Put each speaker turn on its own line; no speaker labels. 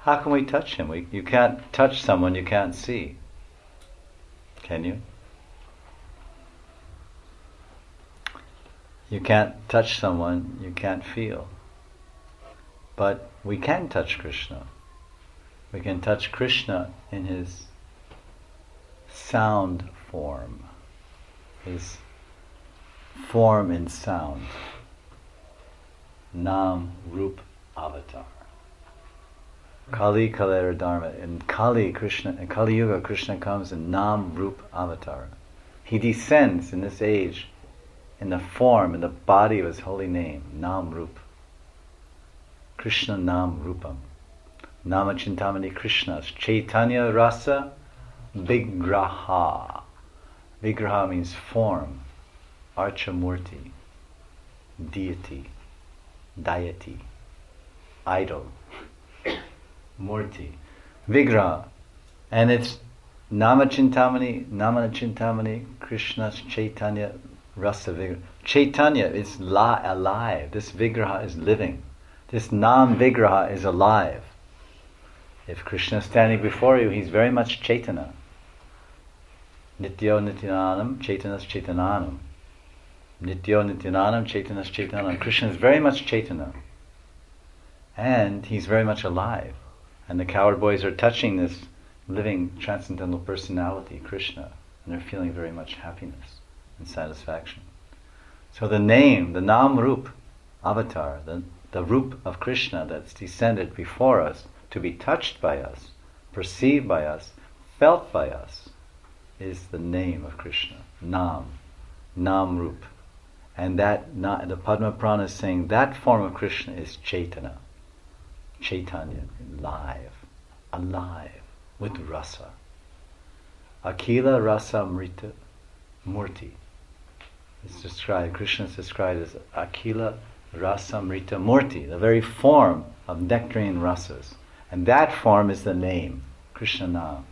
How can we touch him? You can't touch someone you can't see. Can you? You can't touch someone you can't feel. But we can touch Krishna. We can touch Krishna in his sound form. His form in sound. Nam Rup Avatar. Kali Kalera Dharma. In Kali Yuga, Krishna comes in Nam Rup Avatar. He descends in this age in the form, in the body of his holy name, Nam Rup. Krishna Nam Rupam. Nama Chintamani Krishnas. Chaitanya Rasa Vigraha. Vigraha means form. Archamurti. Deity. Deity. Idol. Murti. Vigraha. And it's Nama Chintamani Krishna's Chaitanya Rasa Vigraha. Chaitanya is alive. This Vigraha is living. This Nam Vigraha is alive. If Krishna is standing before you, he's very much Chaitana. Nityo Nityananam, Chaitanas Chaitananam. Nityo Nityananam, Chaitanas Chaitananam. Krishna is very much Chaitana. And he's very much alive. And the coward boys are touching this living transcendental personality, Krishna, and they're feeling very much happiness and satisfaction. So the name, the Nam Rup Avatar, the Rup of Krishna that's descended before us, to be touched by us, perceived by us, felt by us, is the name of Krishna, Nam Rup. And the Padma Purana is saying that form of Krishna is Chaitanya, alive, with rasa. Akila Rasa Mrita Murti. It's described, Krishna is described as Akila Rasa Mrita Murti, the very form of nectarine rasas. And that form is the name, Krishna Nam.